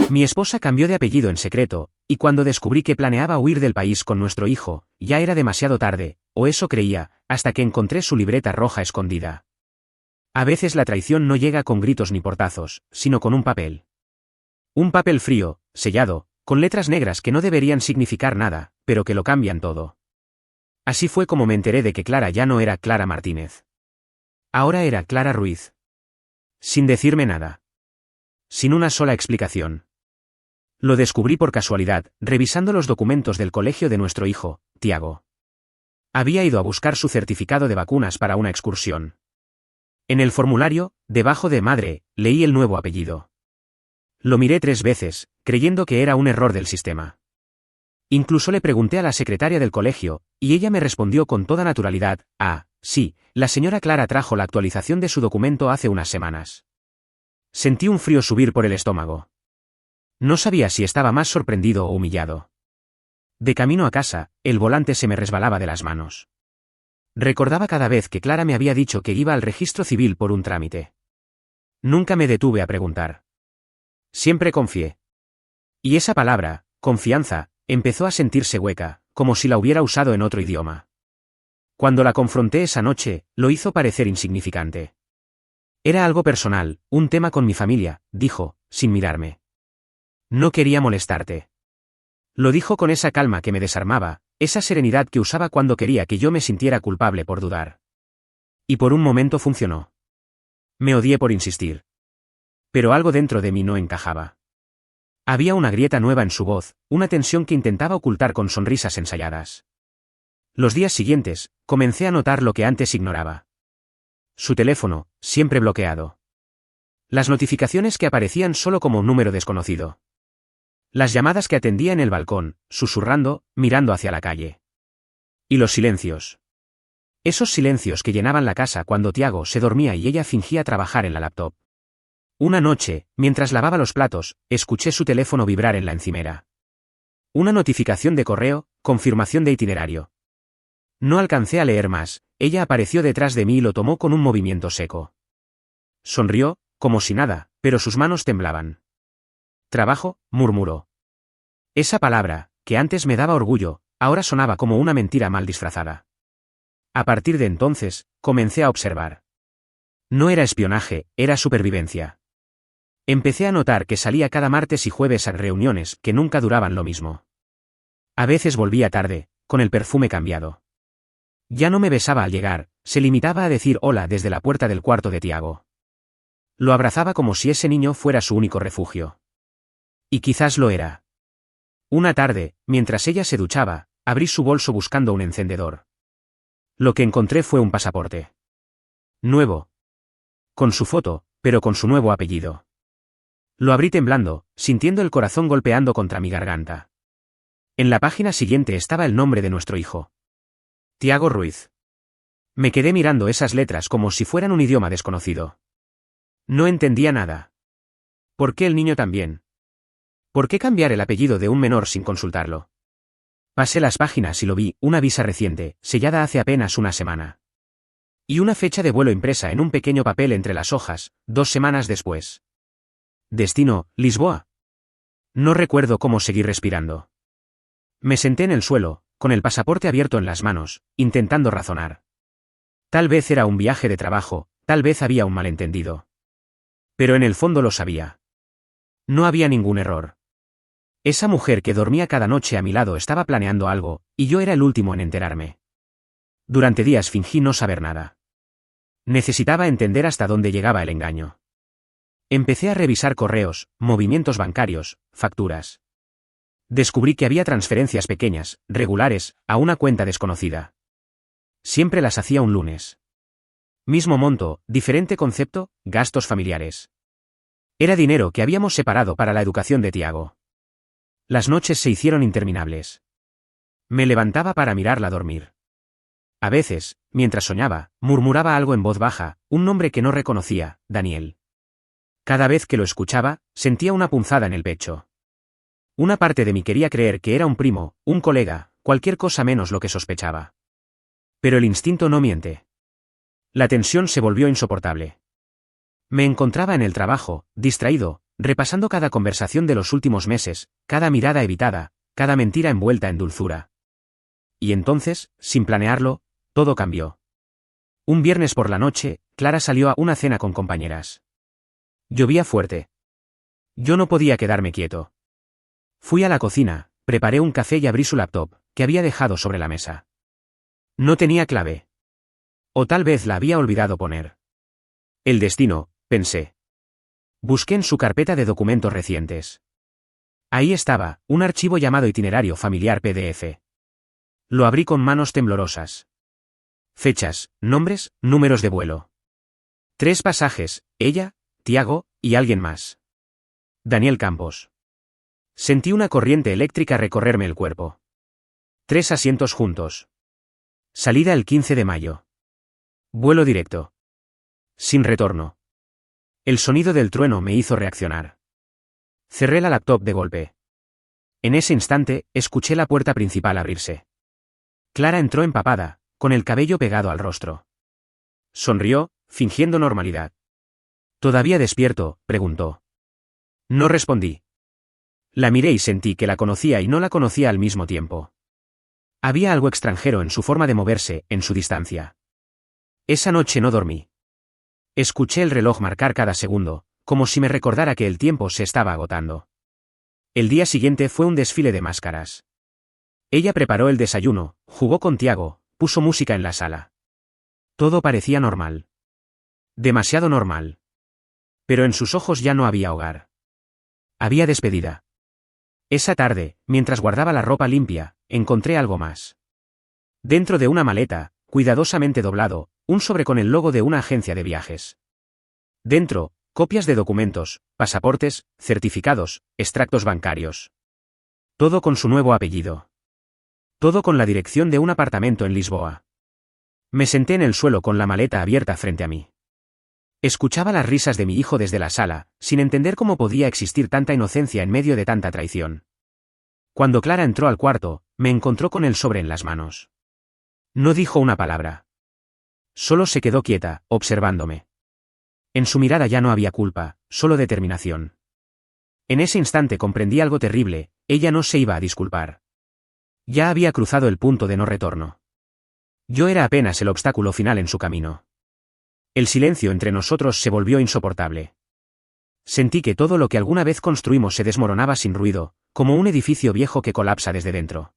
Mi esposa cambió de apellido en secreto, y cuando descubrí que planeaba huir del país con nuestro hijo, ya era demasiado tarde, o eso creía, hasta que encontré su libreta roja escondida. A veces la traición no llega con gritos ni portazos, sino con un papel. Un papel frío, sellado, con letras negras que no deberían significar nada, pero que lo cambian todo. Así fue como me enteré de que Clara ya no era Clara Martínez. Ahora era Clara Ruiz. Sin decirme nada. Sin una sola explicación. Lo descubrí por casualidad, revisando los documentos del colegio de nuestro hijo, Tiago. Había ido a buscar su certificado de vacunas para una excursión. En el formulario, debajo de madre, leí el nuevo apellido. Lo miré 3 veces, creyendo que era un error del sistema. Incluso le pregunté a la secretaria del colegio, y ella me respondió con toda naturalidad: sí, la señora Clara trajo la actualización de su documento hace unas semanas. Sentí un frío subir por el estómago. No sabía si estaba más sorprendido o humillado. De camino a casa, el volante se me resbalaba de las manos. Recordaba cada vez que Clara me había dicho que iba al registro civil por un trámite. Nunca me detuve a preguntar. Siempre confié. Y esa palabra, confianza, empezó a sentirse hueca, como si la hubiera usado en otro idioma. Cuando la confronté esa noche, lo hizo parecer insignificante. Era algo personal, un tema con mi familia, dijo, sin mirarme. No quería molestarte. Lo dijo con esa calma que me desarmaba, esa serenidad que usaba cuando quería que yo me sintiera culpable por dudar. Y por un momento funcionó. Me odié por insistir. Pero algo dentro de mí no encajaba. Había una grieta nueva en su voz, una tensión que intentaba ocultar con sonrisas ensayadas. Los días siguientes, comencé a notar lo que antes ignoraba. Su teléfono, siempre bloqueado. Las notificaciones que aparecían solo como un número desconocido. Las llamadas que atendía en el balcón, susurrando, mirando hacia la calle. Y los silencios. Esos silencios que llenaban la casa cuando Tiago se dormía y ella fingía trabajar en la laptop. Una noche, mientras lavaba los platos, escuché su teléfono vibrar en la encimera. Una notificación de correo, confirmación de itinerario. No alcancé a leer más, ella apareció detrás de mí y lo tomó con un movimiento seco. Sonrió, como si nada, pero sus manos temblaban. Trabajo, murmuró. Esa palabra, que antes me daba orgullo, ahora sonaba como una mentira mal disfrazada. A partir de entonces, comencé a observar. No era espionaje, era supervivencia. Empecé a notar que salía cada martes y jueves a reuniones que nunca duraban lo mismo. A veces volvía tarde, con el perfume cambiado. Ya no me besaba al llegar, se limitaba a decir hola desde la puerta del cuarto de Tiago. Lo abrazaba como si ese niño fuera su único refugio. Y quizás lo era. Una tarde, mientras ella se duchaba, abrí su bolso buscando un encendedor. Lo que encontré fue un pasaporte. Nuevo. Con su foto, pero con su nuevo apellido. Lo abrí temblando, sintiendo el corazón golpeando contra mi garganta. En la página siguiente estaba el nombre de nuestro hijo. Tiago Ruiz. Me quedé mirando esas letras como si fueran un idioma desconocido. No entendía nada. ¿Por qué el niño también? ¿Por qué cambiar el apellido de un menor sin consultarlo? Pasé las páginas y lo vi, una visa reciente, sellada hace apenas una semana. Y una fecha de vuelo impresa en un pequeño papel entre las hojas, 2 semanas después. Destino, Lisboa. No recuerdo cómo seguir respirando. Me senté en el suelo, con el pasaporte abierto en las manos, intentando razonar. Tal vez era un viaje de trabajo, tal vez había un malentendido. Pero en el fondo lo sabía. No había ningún error. Esa mujer que dormía cada noche a mi lado estaba planeando algo, y yo era el último en enterarme. Durante días fingí no saber nada. Necesitaba entender hasta dónde llegaba el engaño. Empecé a revisar correos, movimientos bancarios, facturas. Descubrí que había transferencias pequeñas, regulares, a una cuenta desconocida. Siempre las hacía un lunes. Mismo monto, diferente concepto, gastos familiares. Era dinero que habíamos separado para la educación de Tiago. Las noches se hicieron interminables. Me levantaba para mirarla dormir. A veces, mientras soñaba, murmuraba algo en voz baja, un nombre que no reconocía, Daniel. Cada vez que lo escuchaba, sentía una punzada en el pecho. Una parte de mí quería creer que era un primo, un colega, cualquier cosa menos lo que sospechaba. Pero el instinto no miente. La tensión se volvió insoportable. Me encontraba en el trabajo, distraído, repasando cada conversación de los últimos meses, cada mirada evitada, cada mentira envuelta en dulzura. Y entonces, sin planearlo, todo cambió. Un viernes por la noche, Clara salió a una cena con compañeras. Llovía fuerte. Yo no podía quedarme quieto. Fui a la cocina, preparé un café y abrí su laptop, que había dejado sobre la mesa. No tenía clave. O tal vez la había olvidado poner. El destino, pensé. Busqué en su carpeta de documentos recientes. Ahí estaba, un archivo llamado Itinerario Familiar PDF. Lo abrí con manos temblorosas. Fechas, nombres, números de vuelo. 3 pasajes, ella, Tiago, y alguien más. Daniel Campos. Sentí una corriente eléctrica recorrerme el cuerpo. 3 asientos juntos. Salida el 15 de mayo. Vuelo directo. Sin retorno. El sonido del trueno me hizo reaccionar. Cerré la laptop de golpe. En ese instante, escuché la puerta principal abrirse. Clara entró empapada, con el cabello pegado al rostro. Sonrió, fingiendo normalidad. ¿Todavía despierto?, preguntó. No respondí. La miré y sentí que la conocía y no la conocía al mismo tiempo. Había algo extranjero en su forma de moverse, en su distancia. Esa noche no dormí. Escuché el reloj marcar cada segundo, como si me recordara que el tiempo se estaba agotando. El día siguiente fue un desfile de máscaras. Ella preparó el desayuno, jugó con Tiago, puso música en la sala. Todo parecía normal. Demasiado normal. Pero en sus ojos ya no había hogar. Había despedida. Esa tarde, mientras guardaba la ropa limpia, encontré algo más. Dentro de una maleta, cuidadosamente doblado, un sobre con el logo de una agencia de viajes. Dentro, copias de documentos, pasaportes, certificados, extractos bancarios. Todo con su nuevo apellido. Todo con la dirección de un apartamento en Lisboa. Me senté en el suelo con la maleta abierta frente a mí. Escuchaba las risas de mi hijo desde la sala, sin entender cómo podía existir tanta inocencia en medio de tanta traición. Cuando Clara entró al cuarto, me encontró con el sobre en las manos. No dijo una palabra. Solo se quedó quieta, observándome. En su mirada ya no había culpa, solo determinación. En ese instante comprendí algo terrible, ella no se iba a disculpar. Ya había cruzado el punto de no retorno. Yo era apenas el obstáculo final en su camino. El silencio entre nosotros se volvió insoportable. Sentí que todo lo que alguna vez construimos se desmoronaba sin ruido, como un edificio viejo que colapsa desde dentro.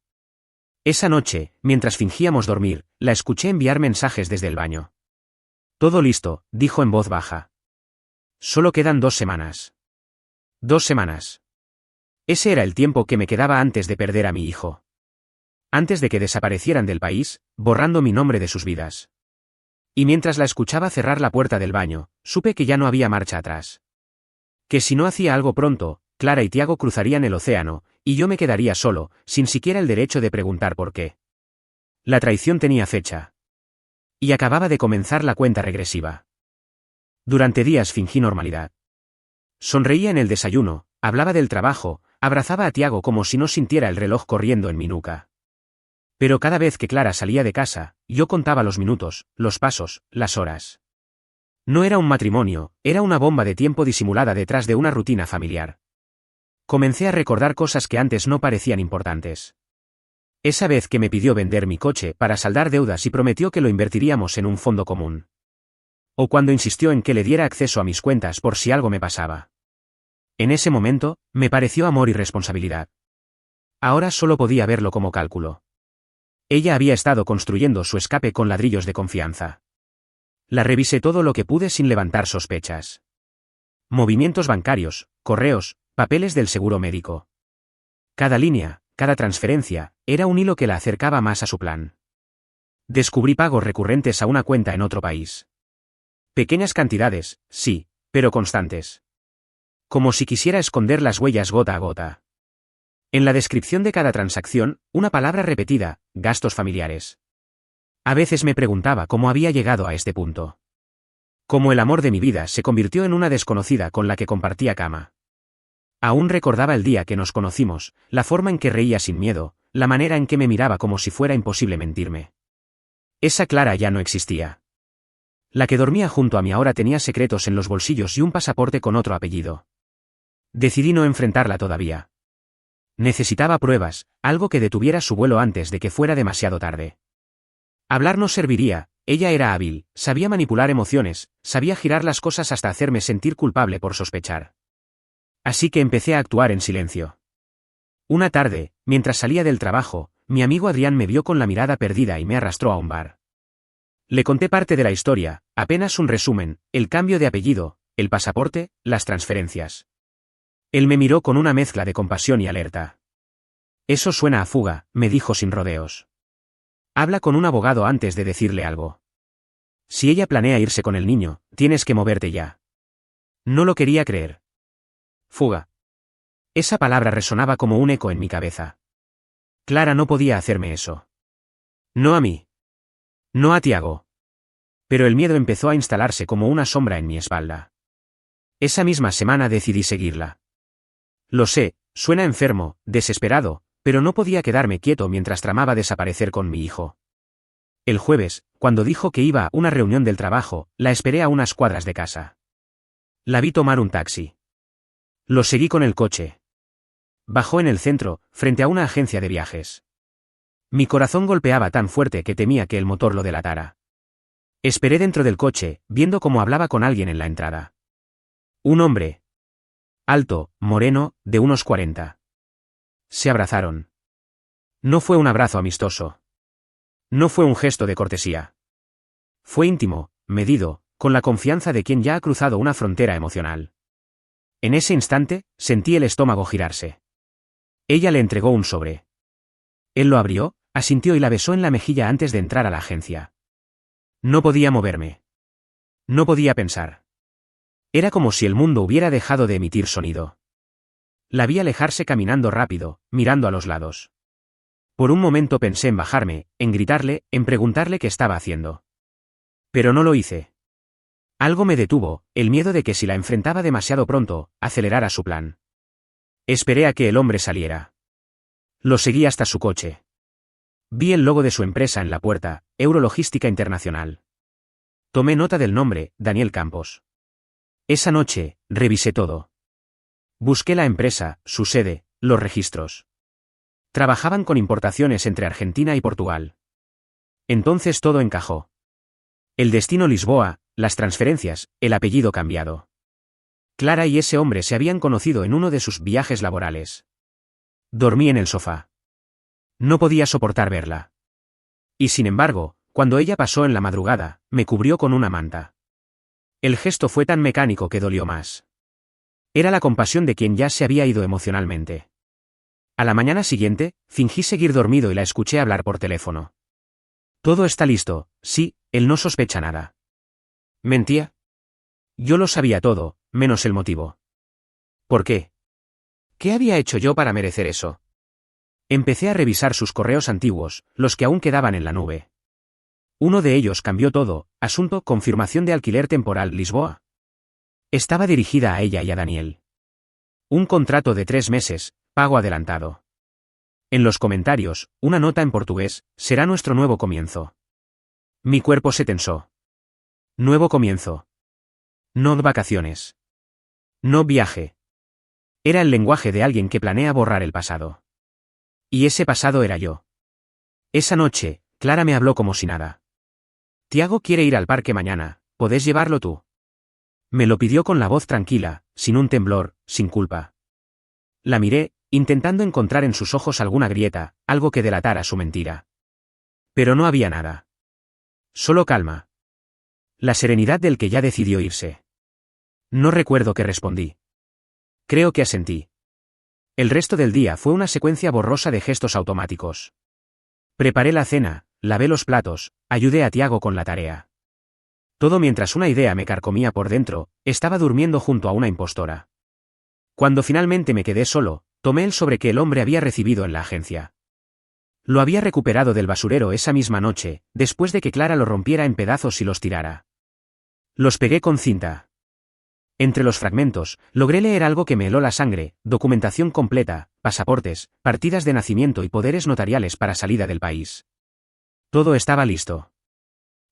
Esa noche, mientras fingíamos dormir, la escuché enviar mensajes desde el baño. Todo listo, dijo en voz baja. Solo quedan 2 semanas. 2 semanas. Ese era el tiempo que me quedaba antes de perder a mi hijo. Antes de que desaparecieran del país, borrando mi nombre de sus vidas. Y mientras la escuchaba cerrar la puerta del baño, supe que ya no había marcha atrás. Que si no hacía algo pronto, Clara y Tiago cruzarían el océano, y yo me quedaría solo, sin siquiera el derecho de preguntar por qué. La traición tenía fecha. Y acababa de comenzar la cuenta regresiva. Durante días fingí normalidad. Sonreía en el desayuno, hablaba del trabajo, abrazaba a Tiago como si no sintiera el reloj corriendo en mi nuca. Pero cada vez que Clara salía de casa, yo contaba los minutos, los pasos, las horas. No era un matrimonio, era una bomba de tiempo disimulada detrás de una rutina familiar. Comencé a recordar cosas que antes no parecían importantes. Esa vez que me pidió vender mi coche para saldar deudas y prometió que lo invertiríamos en un fondo común. O cuando insistió en que le diera acceso a mis cuentas por si algo me pasaba. En ese momento, me pareció amor y responsabilidad. Ahora solo podía verlo como cálculo. Ella había estado construyendo su escape con ladrillos de confianza. La revisé todo lo que pude sin levantar sospechas. Movimientos bancarios, correos, papeles del seguro médico. Cada línea, cada transferencia, era un hilo que la acercaba más a su plan. Descubrí pagos recurrentes a una cuenta en otro país. Pequeñas cantidades, sí, pero constantes. Como si quisiera esconder las huellas gota a gota. En la descripción de cada transacción, una palabra repetida, gastos familiares. A veces me preguntaba cómo había llegado a este punto. Cómo el amor de mi vida se convirtió en una desconocida con la que compartía cama. Aún recordaba el día que nos conocimos, la forma en que reía sin miedo, la manera en que me miraba como si fuera imposible mentirme. Esa Clara ya no existía. La que dormía junto a mí ahora tenía secretos en los bolsillos y un pasaporte con otro apellido. Decidí no enfrentarla todavía. Necesitaba pruebas, algo que detuviera su vuelo antes de que fuera demasiado tarde. Hablar no serviría, ella era hábil, sabía manipular emociones, sabía girar las cosas hasta hacerme sentir culpable por sospechar. Así que empecé a actuar en silencio. Una tarde, mientras salía del trabajo, mi amigo Adrián me vio con la mirada perdida y me arrastró a un bar. Le conté parte de la historia, apenas un resumen, el cambio de apellido, el pasaporte, las transferencias. Él me miró con una mezcla de compasión y alerta. Eso suena a fuga, me dijo sin rodeos. Habla con un abogado antes de decirle algo. Si ella planea irse con el niño, tienes que moverte ya. No lo quería creer. Fuga. Esa palabra resonaba como un eco en mi cabeza. Clara no podía hacerme eso. No a mí. No a Tiago. Pero el miedo empezó a instalarse como una sombra en mi espalda. Esa misma semana decidí seguirla. Lo sé, suena enfermo, desesperado, pero no podía quedarme quieto mientras tramaba desaparecer con mi hijo. El jueves, cuando dijo que iba a una reunión del trabajo, la esperé a unas cuadras de casa. La vi tomar un taxi. Lo seguí con el coche. Bajó en el centro, frente a una agencia de viajes. Mi corazón golpeaba tan fuerte que temía que el motor lo delatara. Esperé dentro del coche, viendo cómo hablaba con alguien en la entrada. Un hombre. Alto, moreno, de unos 40. Se abrazaron. No fue un abrazo amistoso. No fue un gesto de cortesía. Fue íntimo, medido, con la confianza de quien ya ha cruzado una frontera emocional. En ese instante, sentí el estómago girarse. Ella le entregó un sobre. Él lo abrió, asintió y la besó en la mejilla antes de entrar a la agencia. No podía moverme. No podía pensar. Era como si el mundo hubiera dejado de emitir sonido. La vi alejarse caminando rápido, mirando a los lados. Por un momento pensé en bajarme, en gritarle, en preguntarle qué estaba haciendo. Pero no lo hice. Algo me detuvo, el miedo de que si la enfrentaba demasiado pronto, acelerara su plan. Esperé a que el hombre saliera. Lo seguí hasta su coche. Vi el logo de su empresa en la puerta, Eurologística Internacional. Tomé nota del nombre, Daniel Campos. Esa noche, revisé todo. Busqué la empresa, su sede, los registros. Trabajaban con importaciones entre Argentina y Portugal. Entonces todo encajó. El destino Lisboa, las transferencias, el apellido cambiado. Clara y ese hombre se habían conocido en uno de sus viajes laborales. Dormí en el sofá. No podía soportar verla. Y sin embargo, cuando ella pasó en la madrugada, me cubrió con una manta. El gesto fue tan mecánico que dolió más. Era la compasión de quien ya se había ido emocionalmente. A la mañana siguiente, fingí seguir dormido y la escuché hablar por teléfono. Todo está listo, sí, él no sospecha nada. ¿Mentía? Yo lo sabía todo, menos el motivo. ¿Por qué? ¿Qué había hecho yo para merecer eso? Empecé a revisar sus correos antiguos, los que aún quedaban en la nube. Uno de ellos cambió todo, asunto confirmación de alquiler temporal Lisboa. Estaba dirigida a ella y a Daniel. Un contrato de 3 meses, pago adelantado. En los comentarios, una nota en portugués, será nuestro nuevo comienzo. Mi cuerpo se tensó. Nuevo comienzo. No vacaciones. No viaje. Era el lenguaje de alguien que planea borrar el pasado. Y ese pasado era yo. Esa noche, Clara me habló como si nada. Tiago quiere ir al parque mañana, ¿podés llevarlo tú? Me lo pidió con la voz tranquila, sin un temblor, sin culpa. La miré, intentando encontrar en sus ojos alguna grieta, algo que delatara su mentira. Pero no había nada. Solo calma. La serenidad del que ya decidió irse. No recuerdo qué respondí. Creo que asentí. El resto del día fue una secuencia borrosa de gestos automáticos. Preparé la cena, lavé los platos, ayudé a Tiago con la tarea. Todo mientras una idea me carcomía por dentro, estaba durmiendo junto a una impostora. Cuando finalmente me quedé solo, tomé el sobre que el hombre había recibido en la agencia. Lo había recuperado del basurero esa misma noche, después de que Clara lo rompiera en pedazos y los tirara. Los pegué con cinta. Entre los fragmentos, logré leer algo que me heló la sangre: documentación completa, pasaportes, partidas de nacimiento y poderes notariales para salida del país. Todo estaba listo.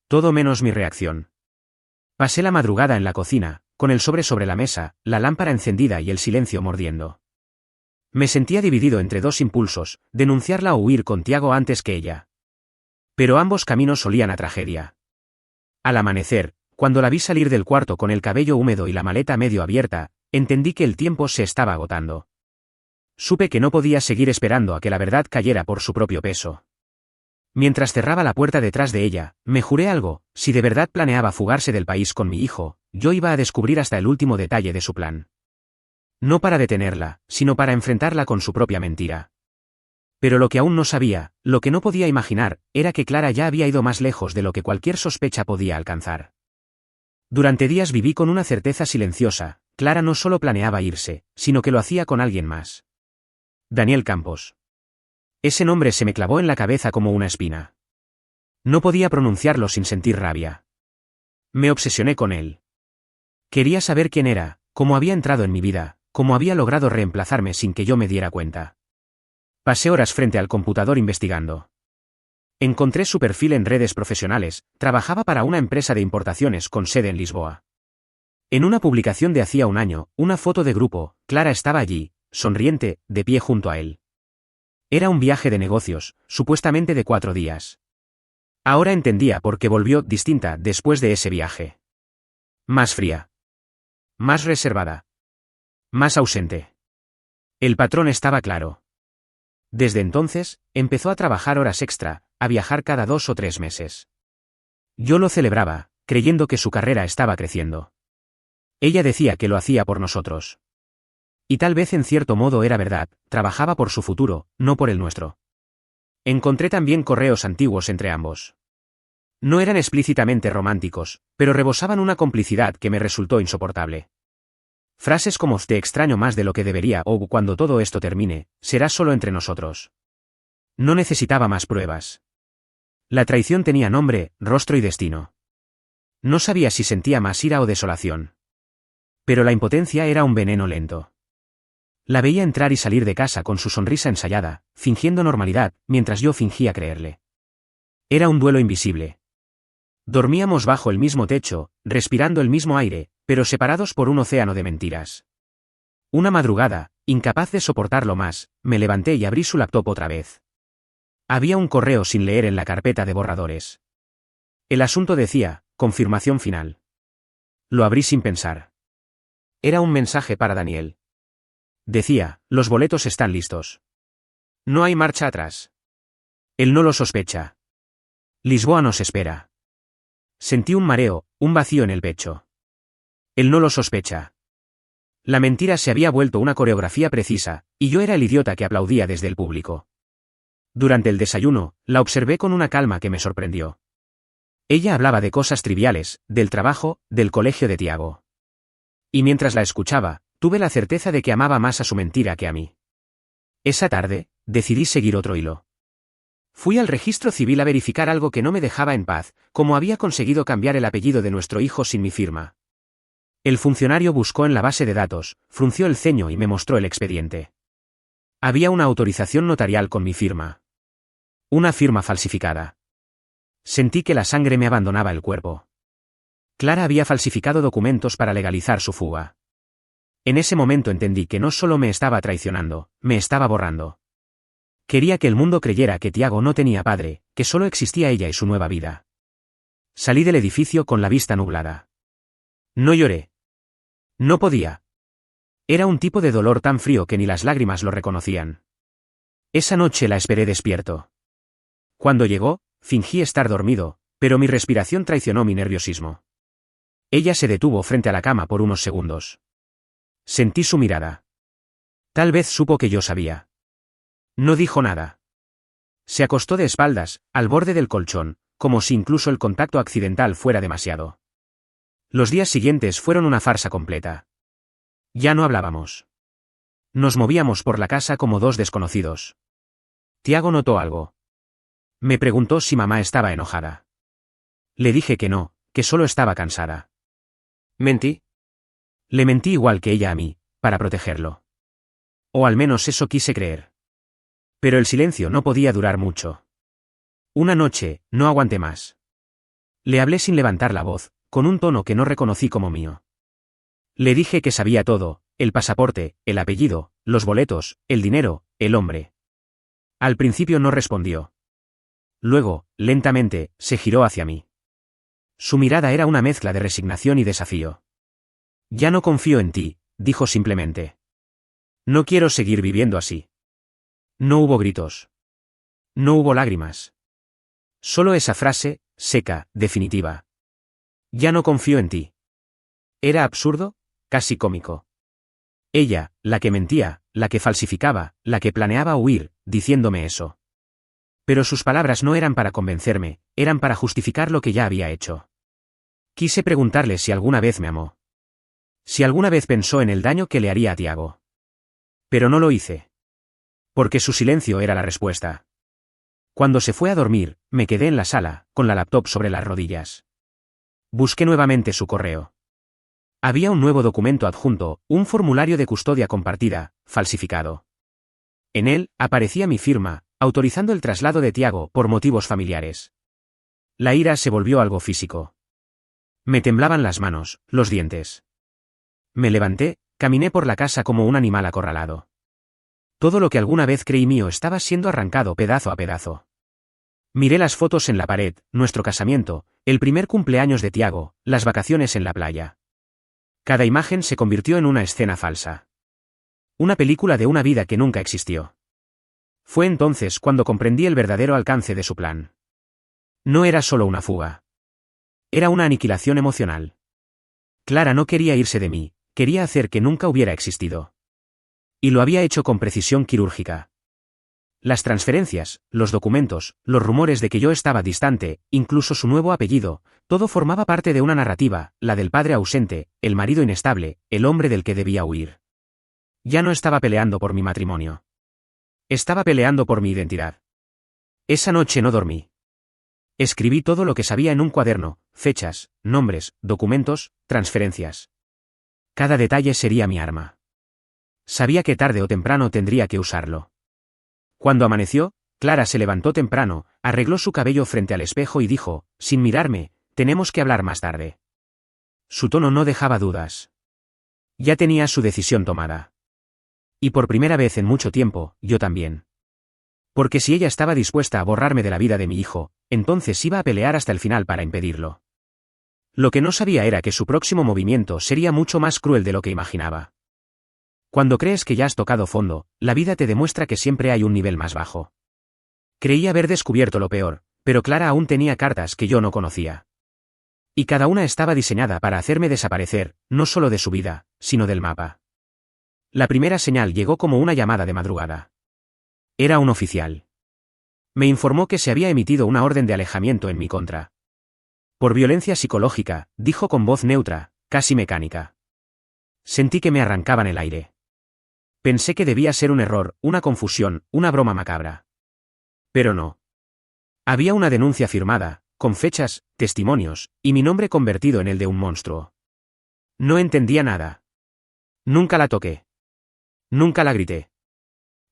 Todo menos mi reacción. Pasé la madrugada en la cocina, con el sobre la mesa, la lámpara encendida y el silencio mordiendo. Me sentía dividido entre dos impulsos, denunciarla o huir con Tiago antes que ella. Pero ambos caminos olían a tragedia. Al amanecer, cuando la vi salir del cuarto con el cabello húmedo y la maleta medio abierta, entendí que el tiempo se estaba agotando. Supe que no podía seguir esperando a que la verdad cayera por su propio peso. Mientras cerraba la puerta detrás de ella, me juré algo: si de verdad planeaba fugarse del país con mi hijo, yo iba a descubrir hasta el último detalle de su plan. No para detenerla, sino para enfrentarla con su propia mentira. Pero lo que aún no sabía, lo que no podía imaginar, era que Clara ya había ido más lejos de lo que cualquier sospecha podía alcanzar. Durante días viví con una certeza silenciosa: Clara no solo planeaba irse, sino que lo hacía con alguien más. Daniel Campos. Ese nombre se me clavó en la cabeza como una espina. No podía pronunciarlo sin sentir rabia. Me obsesioné con él. Quería saber quién era, cómo había entrado en mi vida, cómo había logrado reemplazarme sin que yo me diera cuenta. Pasé horas frente al computador investigando. Encontré su perfil en redes profesionales: trabajaba para una empresa de importaciones con sede en Lisboa. En una publicación de hacía un año, una foto de grupo, Clara estaba allí, sonriente, de pie junto a él. Era un viaje de negocios, supuestamente de 4 días. Ahora entendía por qué volvió distinta después de ese viaje. Más fría. Más reservada. Más ausente. El patrón estaba claro. Desde entonces, empezó a trabajar horas extra, a viajar cada 2 o 3 meses. Yo lo celebraba, creyendo que su carrera estaba creciendo. Ella decía que lo hacía por nosotros. Y tal vez en cierto modo era verdad: trabajaba por su futuro, no por el nuestro. Encontré también correos antiguos entre ambos. No eran explícitamente románticos, pero rebosaban una complicidad que me resultó insoportable. Frases como: te extraño más de lo que debería, o cuando todo esto termine, será solo entre nosotros. No necesitaba más pruebas. La traición tenía nombre, rostro y destino. No sabía si sentía más ira o desolación. Pero la impotencia era un veneno lento. La veía entrar y salir de casa con su sonrisa ensayada, fingiendo normalidad, mientras yo fingía creerle. Era un duelo invisible. Dormíamos bajo el mismo techo, respirando el mismo aire, pero separados por un océano de mentiras. Una madrugada, incapaz de soportarlo más, me levanté y abrí su laptop otra vez. Había un correo sin leer en la carpeta de borradores. El asunto decía: confirmación final. Lo abrí sin pensar. Era un mensaje para Daniel. Decía: los boletos están listos. No hay marcha atrás. Él no lo sospecha. Lisboa nos espera. Sentí un mareo, un vacío en el pecho. Él no lo sospecha. La mentira se había vuelto una coreografía precisa, y yo era el idiota que aplaudía desde el público. Durante el desayuno, la observé con una calma que me sorprendió. Ella hablaba de cosas triviales, del trabajo, del colegio de Tiago. Y mientras la escuchaba, tuve la certeza de que amaba más a su mentira que a mí. Esa tarde, decidí seguir otro hilo. Fui al registro civil a verificar algo que no me dejaba en paz: cómo había conseguido cambiar el apellido de nuestro hijo sin mi firma. El funcionario buscó en la base de datos, frunció el ceño y me mostró el expediente. Había una autorización notarial con mi firma. Una firma falsificada. Sentí que la sangre me abandonaba el cuerpo. Clara había falsificado documentos para legalizar su fuga. En ese momento entendí que no solo me estaba traicionando, me estaba borrando. Quería que el mundo creyera que Tiago no tenía padre, que solo existía ella y su nueva vida. Salí del edificio con la vista nublada. No lloré. No podía. Era un tipo de dolor tan frío que ni las lágrimas lo reconocían. Esa noche la esperé despierto. Cuando llegó, fingí estar dormido, pero mi respiración traicionó mi nerviosismo. Ella se detuvo frente a la cama por unos segundos. Sentí su mirada. Tal vez supo que yo sabía. No dijo nada. Se acostó de espaldas, al borde del colchón, como si incluso el contacto accidental fuera demasiado. Los días siguientes fueron una farsa completa. Ya no hablábamos. Nos movíamos por la casa como dos desconocidos. Tiago notó algo. Me preguntó si mamá estaba enojada. Le dije que no, que solo estaba cansada. ¿Mentí? Le mentí igual que ella a mí, para protegerlo. O al menos eso quise creer. Pero el silencio no podía durar mucho. Una noche, no aguanté más. Le hablé sin levantar la voz, con un tono que no reconocí como mío. Le dije que sabía todo, el pasaporte, el apellido, los boletos, el dinero, el hombre. Al principio no respondió. Luego, lentamente, se giró hacia mí. Su mirada era una mezcla de resignación y desafío. Ya no confío en ti, dijo simplemente. No quiero seguir viviendo así. No hubo gritos. No hubo lágrimas. Solo esa frase, seca, definitiva. Ya no confío en ti. Era absurdo, casi cómico. Ella, la que mentía, la que falsificaba, la que planeaba huir, diciéndome eso. Pero sus palabras no eran para convencerme, eran para justificar lo que ya había hecho. Quise preguntarle si alguna vez me amó. Si alguna vez pensó en el daño que le haría a Tiago. Pero no lo hice. Porque su silencio era la respuesta. Cuando se fue a dormir, me quedé en la sala, con la laptop sobre las rodillas. Busqué nuevamente su correo. Había un nuevo documento adjunto, un formulario de custodia compartida, falsificado. En él, aparecía mi firma, autorizando el traslado de Tiago por motivos familiares. La ira se volvió algo físico. Me temblaban las manos, los dientes. Me levanté, caminé por la casa como un animal acorralado. Todo lo que alguna vez creí mío estaba siendo arrancado pedazo a pedazo. Miré las fotos en la pared, nuestro casamiento, el primer cumpleaños de Tiago, las vacaciones en la playa. Cada imagen se convirtió en una escena falsa. Una película de una vida que nunca existió. Fue entonces cuando comprendí el verdadero alcance de su plan. No era solo una fuga. Era una aniquilación emocional. Clara no quería irse de mí, quería hacer que nunca hubiera existido. Y lo había hecho con precisión quirúrgica. Las transferencias, los documentos, los rumores de que yo estaba distante, incluso su nuevo apellido, todo formaba parte de una narrativa, la del padre ausente, el marido inestable, el hombre del que debía huir. Ya no estaba peleando por mi matrimonio. Estaba peleando por mi identidad. Esa noche no dormí. Escribí todo lo que sabía en un cuaderno, fechas, nombres, documentos, transferencias. Cada detalle sería mi arma. Sabía que tarde o temprano tendría que usarlo. Cuando amaneció, Clara se levantó temprano, arregló su cabello frente al espejo y dijo, sin mirarme, tenemos que hablar más tarde. Su tono no dejaba dudas. Ya tenía su decisión tomada. Y por primera vez en mucho tiempo, yo también. Porque si ella estaba dispuesta a borrarme de la vida de mi hijo, entonces iba a pelear hasta el final para impedirlo. Lo que no sabía era que su próximo movimiento sería mucho más cruel de lo que imaginaba. Cuando crees que ya has tocado fondo, la vida te demuestra que siempre hay un nivel más bajo. Creí haber descubierto lo peor, pero Clara aún tenía cartas que yo no conocía. Y cada una estaba diseñada para hacerme desaparecer, no solo de su vida, sino del mapa. La primera señal llegó como una llamada de madrugada. Era un oficial. Me informó que se había emitido una orden de alejamiento en mi contra. Por violencia psicológica, dijo con voz neutra, casi mecánica. Sentí que me arrancaban el aire. Pensé que debía ser un error, una confusión, una broma macabra. Pero no. Había una denuncia firmada, con fechas, testimonios, y mi nombre convertido en el de un monstruo. No entendía nada. Nunca la toqué. Nunca la grité.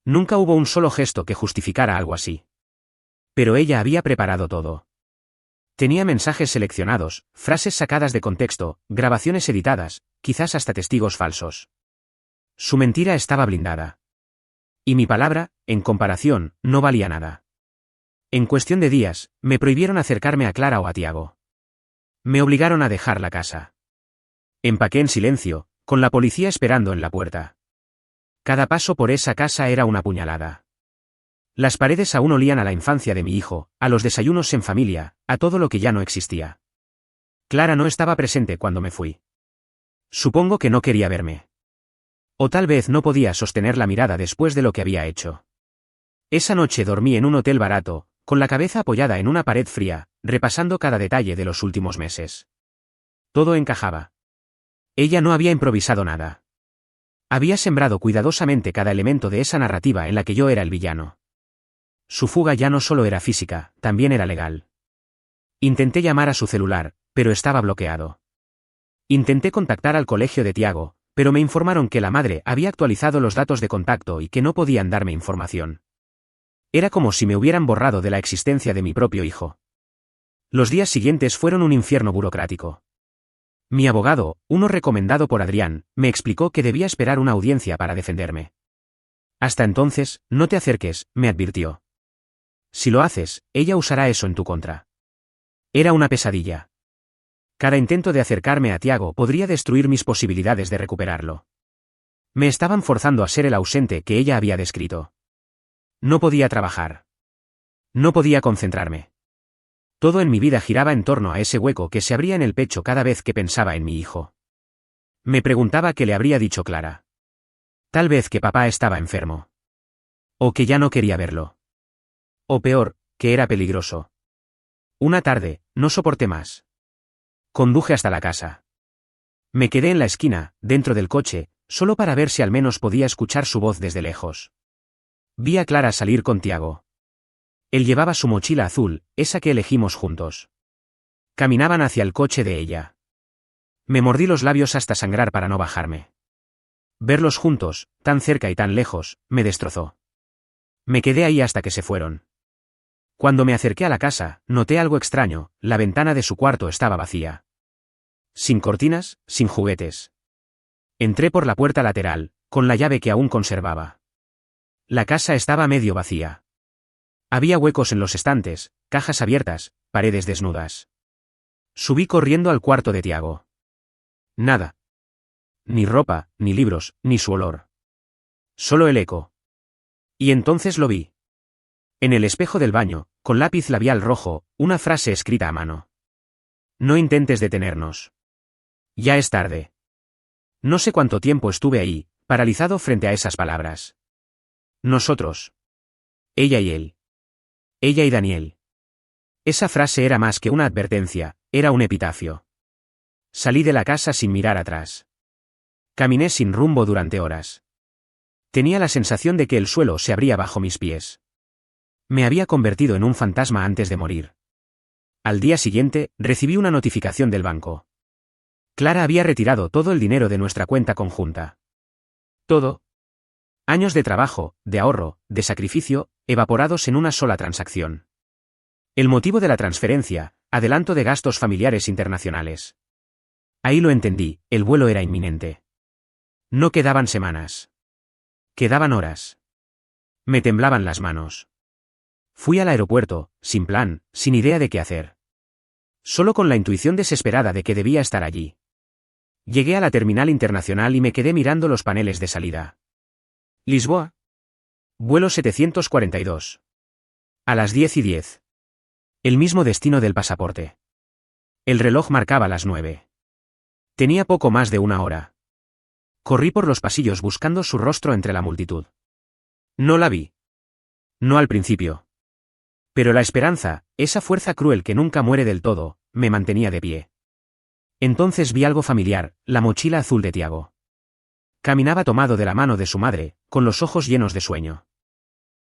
Nunca hubo un solo gesto que justificara algo así. Pero ella había preparado todo. Tenía mensajes seleccionados, frases sacadas de contexto, grabaciones editadas, quizás hasta testigos falsos. Su mentira estaba blindada. Y mi palabra, en comparación, no valía nada. En cuestión de días, me prohibieron acercarme a Clara o a Tiago. Me obligaron a dejar la casa. Empaqué en silencio, con la policía esperando en la puerta. Cada paso por esa casa era una puñalada. Las paredes aún olían a la infancia de mi hijo, a los desayunos en familia, a todo lo que ya no existía. Clara no estaba presente cuando me fui. Supongo que no quería verme. O tal vez no podía sostener la mirada después de lo que había hecho. Esa noche dormí en un hotel barato, con la cabeza apoyada en una pared fría, repasando cada detalle de los últimos meses. Todo encajaba. Ella no había improvisado nada. Había sembrado cuidadosamente cada elemento de esa narrativa en la que yo era el villano. Su fuga ya no solo era física, también era legal. Intenté llamar a su celular, pero estaba bloqueado. Intenté contactar al colegio de Tiago, pero me informaron que la madre había actualizado los datos de contacto y que no podían darme información. Era como si me hubieran borrado de la existencia de mi propio hijo. Los días siguientes fueron un infierno burocrático. Mi abogado, uno recomendado por Adrián, me explicó que debía esperar una audiencia para defenderme. Hasta entonces, no te acerques, me advirtió. Si lo haces, ella usará eso en tu contra. Era una pesadilla. Cada intento de acercarme a Tiago podría destruir mis posibilidades de recuperarlo. Me estaban forzando a ser el ausente que ella había descrito. No podía trabajar. No podía concentrarme. Todo en mi vida giraba en torno a ese hueco que se abría en el pecho cada vez que pensaba en mi hijo. Me preguntaba qué le habría dicho Clara. Tal vez que papá estaba enfermo. O que ya no quería verlo. O peor, que era peligroso. Una tarde, no soporté más. Conduje hasta la casa. Me quedé en la esquina, dentro del coche, solo para ver si al menos podía escuchar su voz desde lejos. Vi a Clara salir con Tiago. Él llevaba su mochila azul, esa que elegimos juntos. Caminaban hacia el coche de ella. Me mordí los labios hasta sangrar para no bajarme. Verlos juntos, tan cerca y tan lejos, me destrozó. Me quedé ahí hasta que se fueron. Cuando me acerqué a la casa, noté algo extraño, la ventana de su cuarto estaba vacía. Sin cortinas, sin juguetes. Entré por la puerta lateral, con la llave que aún conservaba. La casa estaba medio vacía. Había huecos en los estantes, cajas abiertas, paredes desnudas. Subí corriendo al cuarto de Tiago. Nada. Ni ropa, ni libros, ni su olor. Solo el eco. Y entonces lo vi. En el espejo del baño, con lápiz labial rojo, una frase escrita a mano. No intentes detenernos. Ya es tarde. No sé cuánto tiempo estuve ahí, paralizado frente a esas palabras. Nosotros. Ella y él. Ella y Daniel. Esa frase era más que una advertencia, era un epitafio. Salí de la casa sin mirar atrás. Caminé sin rumbo durante horas. Tenía la sensación de que el suelo se abría bajo mis pies. Me había convertido en un fantasma antes de morir. Al día siguiente, recibí una notificación del banco. Clara había retirado todo el dinero de nuestra cuenta conjunta. Todo. Años de trabajo, de ahorro, de sacrificio, evaporados en una sola transacción. El motivo de la transferencia, adelanto de gastos familiares internacionales. Ahí lo entendí, el vuelo era inminente. No quedaban semanas. Quedaban horas. Me temblaban las manos. Fui al aeropuerto, sin plan, sin idea de qué hacer. Solo con la intuición desesperada de que debía estar allí. Llegué a la terminal internacional y me quedé mirando los paneles de salida. Lisboa. Vuelo 742. A las 10:10. El mismo destino del pasaporte. El reloj marcaba las 9. Tenía poco más de una hora. Corrí por los pasillos buscando su rostro entre la multitud. No la vi. No al principio. Pero la esperanza, esa fuerza cruel que nunca muere del todo, me mantenía de pie. Entonces vi algo familiar, la mochila azul de Tiago. Caminaba tomado de la mano de su madre, con los ojos llenos de sueño.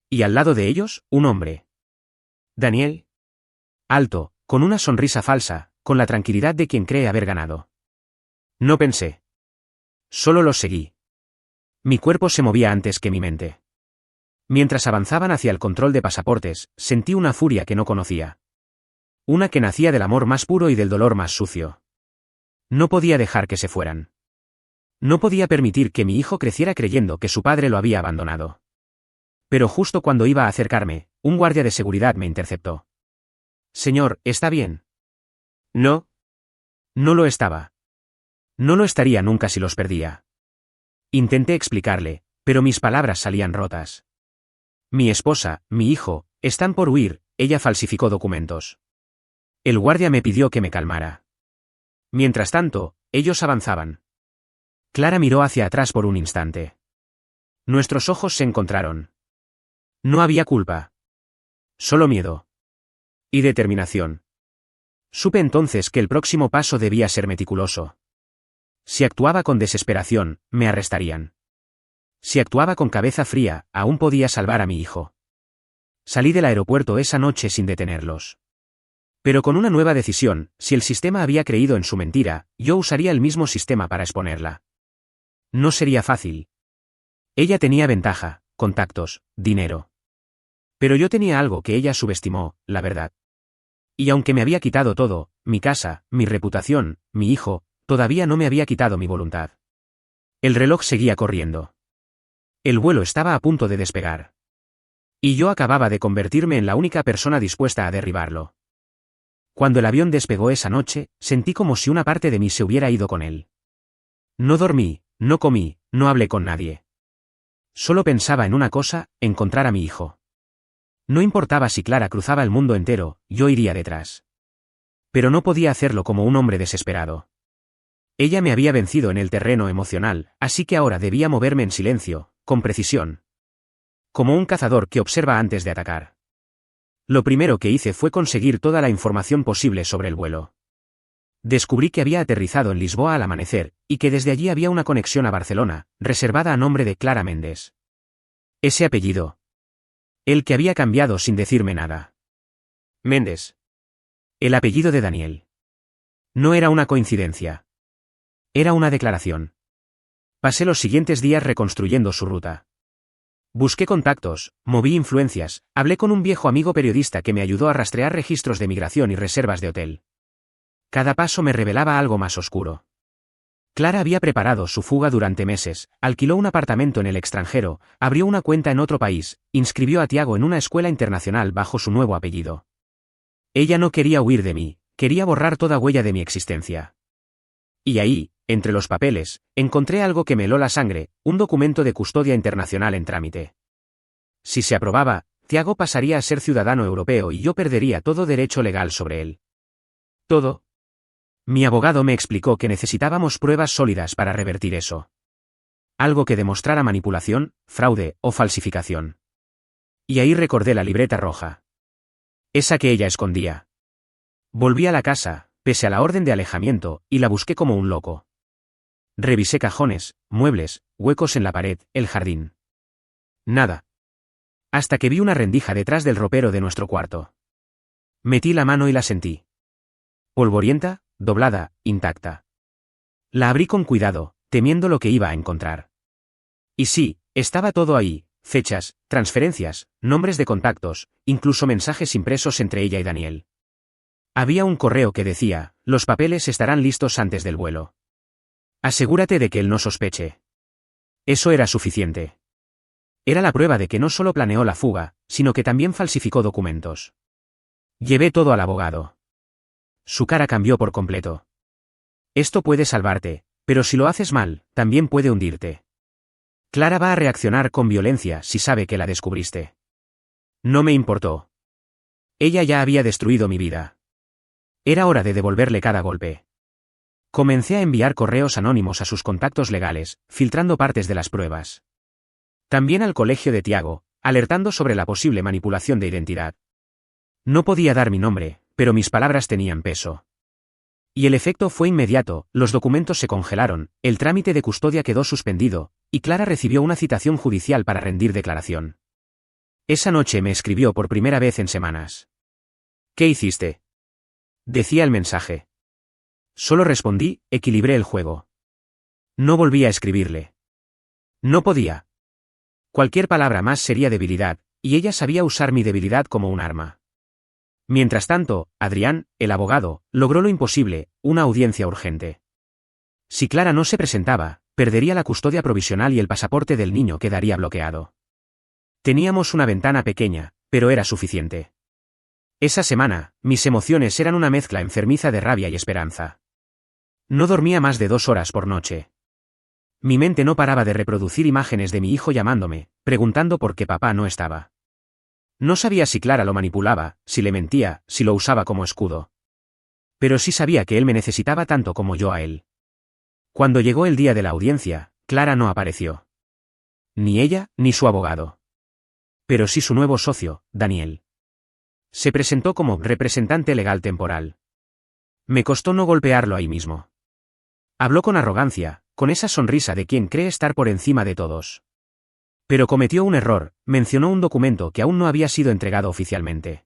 Y al lado de ellos, un hombre. Daniel. Alto, con una sonrisa falsa, con la tranquilidad de quien cree haber ganado. No pensé. Solo los seguí. Mi cuerpo se movía antes que mi mente. Mientras avanzaban hacia el control de pasaportes, sentí una furia que no conocía. Una que nacía del amor más puro y del dolor más sucio. No podía dejar que se fueran. No podía permitir que mi hijo creciera creyendo que su padre lo había abandonado. Pero justo cuando iba a acercarme, un guardia de seguridad me interceptó. Señor, ¿está bien? No. No lo estaba. No lo estaría nunca si los perdía. Intenté explicarle, pero mis palabras salían rotas. Mi esposa, mi hijo, están por huir, ella falsificó documentos. El guardia me pidió que me calmara. Mientras tanto, ellos avanzaban. Clara miró hacia atrás por un instante. Nuestros ojos se encontraron. No había culpa. Solo miedo. Y determinación. Supe entonces que el próximo paso debía ser meticuloso. Si actuaba con desesperación, me arrestarían. Si actuaba con cabeza fría, aún podía salvar a mi hijo. Salí del aeropuerto esa noche sin detenerlos. Pero con una nueva decisión, si el sistema había creído en su mentira, yo usaría el mismo sistema para exponerla. No sería fácil. Ella tenía ventaja, contactos, dinero. Pero yo tenía algo que ella subestimó, la verdad. Y aunque me había quitado todo, mi casa, mi reputación, mi hijo, todavía no me había quitado mi voluntad. El reloj seguía corriendo. El vuelo estaba a punto de despegar. Y yo acababa de convertirme en la única persona dispuesta a derribarlo. Cuando el avión despegó esa noche, sentí como si una parte de mí se hubiera ido con él. No dormí, no comí, no hablé con nadie. Solo pensaba en una cosa, encontrar a mi hijo. No importaba si Clara cruzaba el mundo entero, yo iría detrás. Pero no podía hacerlo como un hombre desesperado. Ella me había vencido en el terreno emocional, así que ahora debía moverme en silencio, con precisión. Como un cazador que observa antes de atacar. Lo primero que hice fue conseguir toda la información posible sobre el vuelo. Descubrí que había aterrizado en Lisboa al amanecer, y que desde allí había una conexión a Barcelona, reservada a nombre de Clara Méndez. Ese apellido. El que había cambiado sin decirme nada. Méndez. El apellido de Daniel. No era una coincidencia. Era una declaración. Pasé los siguientes días reconstruyendo su ruta. Busqué contactos, moví influencias, hablé con un viejo amigo periodista que me ayudó a rastrear registros de migración y reservas de hotel. Cada paso me revelaba algo más oscuro. Clara había preparado su fuga durante meses, alquiló un apartamento en el extranjero, abrió una cuenta en otro país, inscribió a Tiago en una escuela internacional bajo su nuevo apellido. Ella no quería huir de mí, quería borrar toda huella de mi existencia. Y ahí, entre los papeles, encontré algo que me heló la sangre, un documento de custodia internacional en trámite. Si se aprobaba, Tiago pasaría a ser ciudadano europeo y yo perdería todo derecho legal sobre él. Todo. Mi abogado me explicó que necesitábamos pruebas sólidas para revertir eso. Algo que demostrara manipulación, fraude o falsificación. Y ahí recordé la libreta roja. Esa que ella escondía. Volví a la casa, pese a la orden de alejamiento, y la busqué como un loco. Revisé cajones, muebles, huecos en la pared, el jardín. Nada. Hasta que vi una rendija detrás del ropero de nuestro cuarto. Metí la mano y la sentí. Polvorienta, doblada, intacta. La abrí con cuidado, temiendo lo que iba a encontrar. Y sí, estaba todo ahí, fechas, transferencias, nombres de contactos, incluso mensajes impresos entre ella y Daniel. Había un correo que decía, los papeles estarán listos antes del vuelo. Asegúrate de que él no sospeche. Eso era suficiente. Era la prueba de que no solo planeó la fuga, sino que también falsificó documentos. Llevé todo al abogado. Su cara cambió por completo. Esto puede salvarte, pero si lo haces mal, también puede hundirte. Clara va a reaccionar con violencia si sabe que la descubriste. No me importó. Ella ya había destruido mi vida. Era hora de devolverle cada golpe. Comencé a enviar correos anónimos a sus contactos legales, filtrando partes de las pruebas. También al colegio de Tiago, alertando sobre la posible manipulación de identidad. No podía dar mi nombre, pero mis palabras tenían peso. Y el efecto fue inmediato, los documentos se congelaron, el trámite de custodia quedó suspendido, y Clara recibió una citación judicial para rendir declaración. Esa noche me escribió por primera vez en semanas. ¿Qué hiciste?, decía el mensaje. Solo respondí, equilibré el juego. No volví a escribirle. No podía. Cualquier palabra más sería debilidad, y ella sabía usar mi debilidad como un arma. Mientras tanto, Adrián, el abogado, logró lo imposible, una audiencia urgente. Si Clara no se presentaba, perdería la custodia provisional y el pasaporte del niño quedaría bloqueado. Teníamos una ventana pequeña, pero era suficiente. Esa semana, mis emociones eran una mezcla enfermiza de rabia y esperanza. No dormía más de 2 horas por noche. Mi mente no paraba de reproducir imágenes de mi hijo llamándome, preguntando por qué papá no estaba. No sabía si Clara lo manipulaba, si le mentía, si lo usaba como escudo. Pero sí sabía que él me necesitaba tanto como yo a él. Cuando llegó el día de la audiencia, Clara no apareció. Ni ella, ni su abogado. Pero sí su nuevo socio, Daniel. Se presentó como representante legal temporal. Me costó no golpearlo ahí mismo. Habló con arrogancia, con esa sonrisa de quien cree estar por encima de todos. Pero cometió un error, mencionó un documento que aún no había sido entregado oficialmente.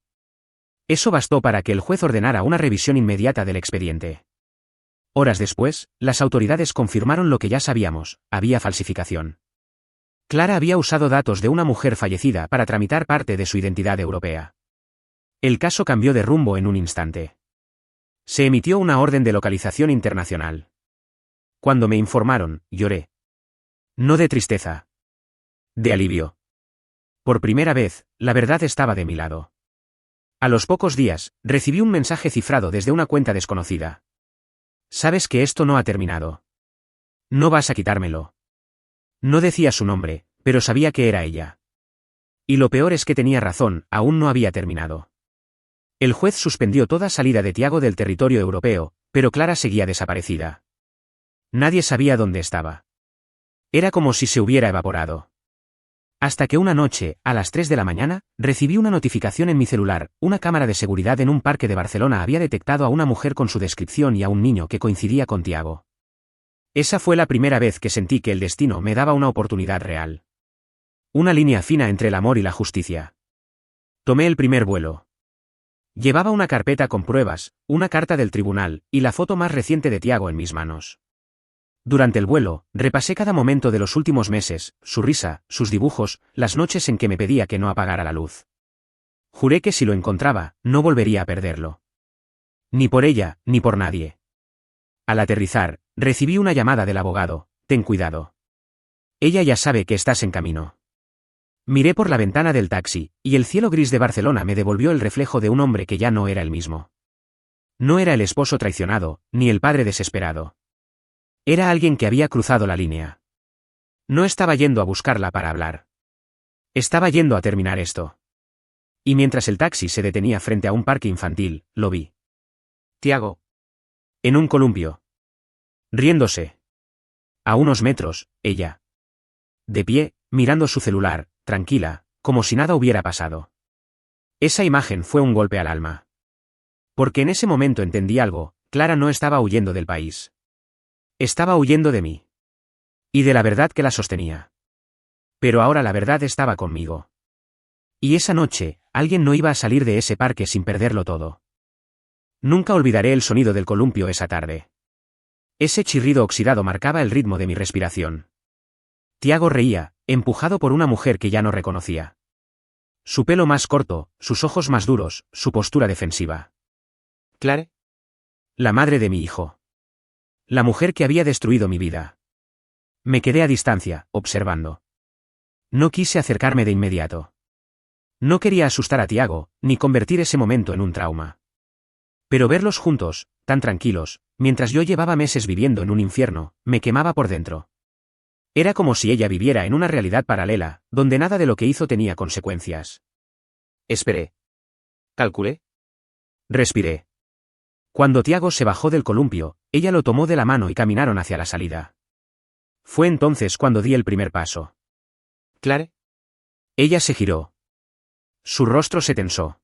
Eso bastó para que el juez ordenara una revisión inmediata del expediente. Horas después, las autoridades confirmaron lo que ya sabíamos, había falsificación. Clara había usado datos de una mujer fallecida para tramitar parte de su identidad europea. El caso cambió de rumbo en un instante. Se emitió una orden de localización internacional. Cuando me informaron, lloré. No de tristeza. De alivio. Por primera vez, la verdad estaba de mi lado. A los pocos días, recibí un mensaje cifrado desde una cuenta desconocida. Sabes que esto no ha terminado. No vas a quitármelo. No decía su nombre, pero sabía que era ella. Y lo peor es que tenía razón, aún no había terminado. El juez suspendió toda salida de Tiago del territorio europeo, pero Clara seguía desaparecida. Nadie sabía dónde estaba. Era como si se hubiera evaporado. Hasta que una noche, a las 3 de la mañana, recibí una notificación en mi celular. Una cámara de seguridad en un parque de Barcelona había detectado a una mujer con su descripción y a un niño que coincidía con Tiago. Esa fue la primera vez que sentí que el destino me daba una oportunidad real. Una línea fina entre el amor y la justicia. Tomé el primer vuelo. Llevaba una carpeta con pruebas, una carta del tribunal, y la foto más reciente de Tiago en mis manos. Durante el vuelo, repasé cada momento de los últimos meses, su risa, sus dibujos, las noches en que me pedía que no apagara la luz. Juré que si lo encontraba, no volvería a perderlo. Ni por ella, ni por nadie. Al aterrizar, recibí una llamada del abogado. Ten cuidado. Ella ya sabe que estás en camino. Miré por la ventana del taxi, y el cielo gris de Barcelona me devolvió el reflejo de un hombre que ya no era el mismo. No era el esposo traicionado, ni el padre desesperado. Era alguien que había cruzado la línea. No estaba yendo a buscarla para hablar. Estaba yendo a terminar esto. Y mientras el taxi se detenía frente a un parque infantil, lo vi. Tiago. En un columpio. Riéndose. A unos metros, ella. De pie, mirando su celular, tranquila, como si nada hubiera pasado. Esa imagen fue un golpe al alma. Porque en ese momento entendí algo. Clara no estaba huyendo del país. Estaba huyendo de mí. Y de la verdad que la sostenía. Pero ahora la verdad estaba conmigo. Y esa noche, alguien no iba a salir de ese parque sin perderlo todo. Nunca olvidaré el sonido del columpio esa tarde. Ese chirrido oxidado marcaba el ritmo de mi respiración. Tiago reía, empujado por una mujer que ya no reconocía. Su pelo más corto, sus ojos más duros, su postura defensiva. ¿Clare? La madre de mi hijo. La mujer que había destruido mi vida. Me quedé a distancia, observando. No quise acercarme de inmediato. No quería asustar a Tiago, ni convertir ese momento en un trauma. Pero verlos juntos, tan tranquilos, mientras yo llevaba meses viviendo en un infierno, me quemaba por dentro. Era como si ella viviera en una realidad paralela, donde nada de lo que hizo tenía consecuencias. Esperé. Calculé. Respiré. Cuando Tiago se bajó del columpio, ella lo tomó de la mano y caminaron hacia la salida. Fue entonces cuando di el primer paso. ¿Clare? Ella se giró. Su rostro se tensó.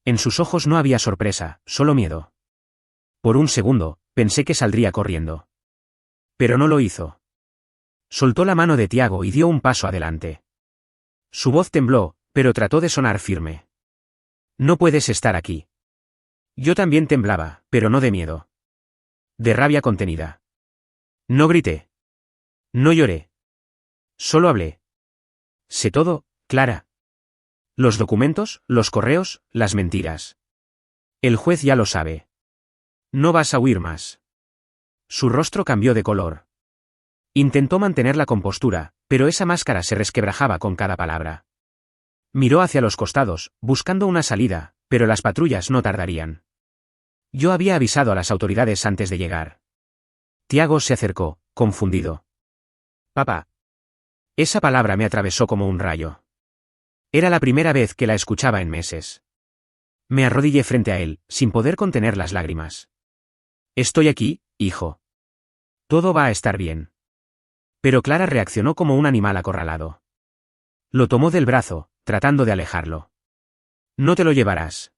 En sus ojos no había sorpresa, solo miedo. Por un segundo, pensé que saldría corriendo. Pero no lo hizo. Soltó la mano de Tiago y dio un paso adelante. Su voz tembló, pero trató de sonar firme. No puedes estar aquí. Yo también temblaba, pero no de miedo. De rabia contenida. No grité. No lloré. Solo hablé. Sé todo, Clara. Los documentos, los correos, las mentiras. El juez ya lo sabe. No vas a huir más. Su rostro cambió de color. Intentó mantener la compostura, pero esa máscara se resquebrajaba con cada palabra. Miró hacia los costados, buscando una salida, pero las patrullas no tardarían. Yo había avisado a las autoridades antes de llegar. Tiago se acercó, confundido. Papá. Esa palabra me atravesó como un rayo. Era la primera vez que la escuchaba en meses. Me arrodillé frente a él, sin poder contener las lágrimas. Estoy aquí, hijo. Todo va a estar bien. Pero Clara reaccionó como un animal acorralado. Lo tomó del brazo, tratando de alejarlo. No te lo llevarás.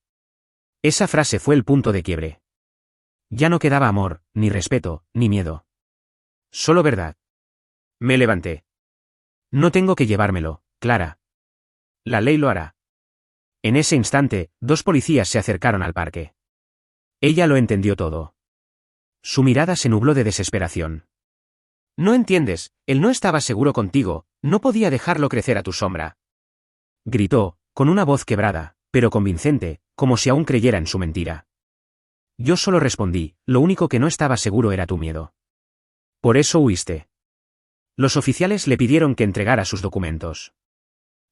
Esa frase fue el punto de quiebre. Ya no quedaba amor, ni respeto, ni miedo. Solo verdad. Me levanté. No tengo que llevármelo, Clara. La ley lo hará. En ese instante, 2 policías se acercaron al parque. Ella lo entendió todo. Su mirada se nubló de desesperación. No entiendes, él no estaba seguro contigo, no podía dejarlo crecer a tu sombra. Gritó, con una voz quebrada, pero convincente, como si aún creyera en su mentira. Yo solo respondí, lo único que no estaba seguro era tu miedo. Por eso huiste. Los oficiales le pidieron que entregara sus documentos.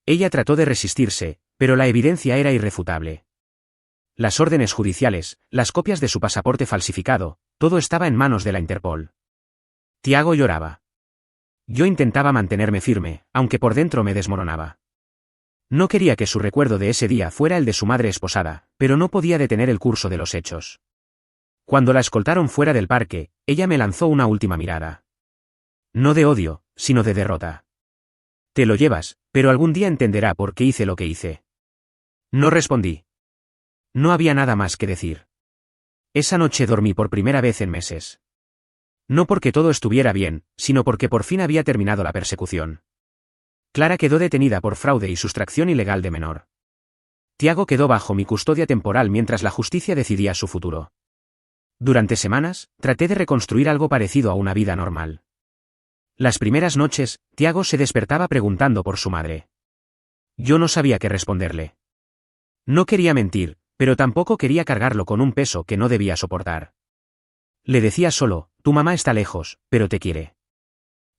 Ella trató de resistirse, pero la evidencia era irrefutable. Las órdenes judiciales, las copias de su pasaporte falsificado, todo estaba en manos de la Interpol. Tiago lloraba. Yo intentaba mantenerme firme, aunque por dentro me desmoronaba. No quería que su recuerdo de ese día fuera el de su madre esposada, pero no podía detener el curso de los hechos. Cuando la escoltaron fuera del parque, ella me lanzó una última mirada. No de odio, sino de derrota. Te lo llevas, pero algún día entenderá por qué hice lo que hice. No respondí. No había nada más que decir. Esa noche dormí por primera vez en meses. No porque todo estuviera bien, sino porque por fin había terminado la persecución. Clara quedó detenida por fraude y sustracción ilegal de menor. Tiago quedó bajo mi custodia temporal mientras la justicia decidía su futuro. Durante semanas, traté de reconstruir algo parecido a una vida normal. Las primeras noches, Tiago se despertaba preguntando por su madre. Yo no sabía qué responderle. No quería mentir, pero tampoco quería cargarlo con un peso que no debía soportar. Le decía solo, tu mamá está lejos, pero te quiere.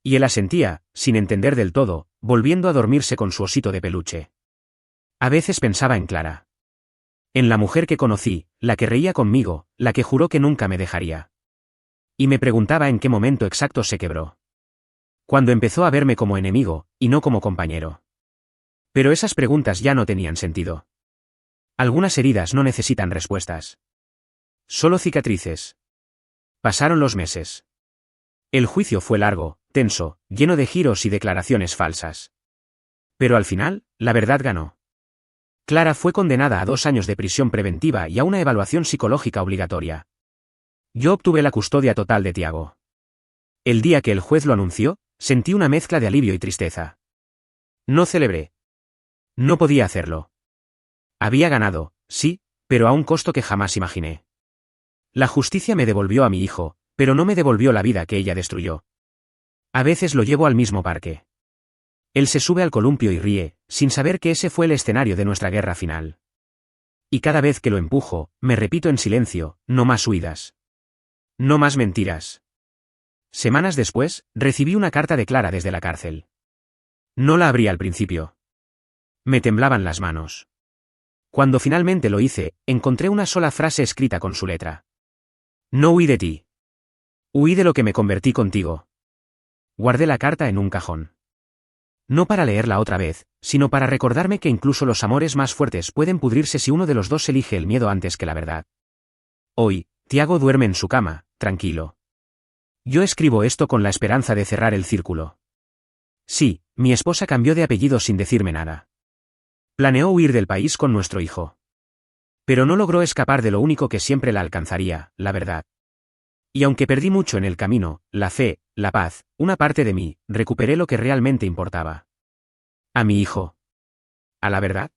Y él asentía, sin entender del todo, volviendo a dormirse con su osito de peluche. A veces pensaba en Clara. En la mujer que conocí, la que reía conmigo, la que juró que nunca me dejaría. Y me preguntaba en qué momento exacto se quebró. Cuando empezó a verme como enemigo, y no como compañero. Pero esas preguntas ya no tenían sentido. Algunas heridas no necesitan respuestas. Solo cicatrices. Pasaron los meses. El juicio fue largo, tenso, lleno de giros y declaraciones falsas. Pero al final, la verdad ganó. Clara fue condenada a 2 años de prisión preventiva y a una evaluación psicológica obligatoria. Yo obtuve la custodia total de Tiago. El día que el juez lo anunció, sentí una mezcla de alivio y tristeza. No celebré. No podía hacerlo. Había ganado, sí, pero a un costo que jamás imaginé. La justicia me devolvió a mi hijo, pero no me devolvió la vida que ella destruyó. A veces lo llevo al mismo parque. Él se sube al columpio y ríe, sin saber que ese fue el escenario de nuestra guerra final. Y cada vez que lo empujo, me repito en silencio, no más huidas. No más mentiras. Semanas después, recibí una carta de Clara desde la cárcel. No la abrí al principio. Me temblaban las manos. Cuando finalmente lo hice, encontré una sola frase escrita con su letra. No huí de ti. Huí de lo que me convertí contigo. Guardé la carta en un cajón. No para leerla otra vez, sino para recordarme que incluso los amores más fuertes pueden pudrirse si uno de los dos elige el miedo antes que la verdad. Hoy, Tiago duerme en su cama, tranquilo. Yo escribo esto con la esperanza de cerrar el círculo. Sí, mi esposa cambió de apellido sin decirme nada. Planeó huir del país con nuestro hijo. Pero no logró escapar de lo único que siempre la alcanzaría, la verdad. Y aunque perdí mucho en el camino, la fe, la paz, una parte de mí, recuperé lo que realmente importaba. A mi hijo. A la verdad.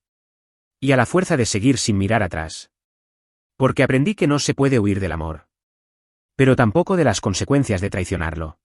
Y a la fuerza de seguir sin mirar atrás. Porque aprendí que no se puede huir del amor. Pero tampoco de las consecuencias de traicionarlo.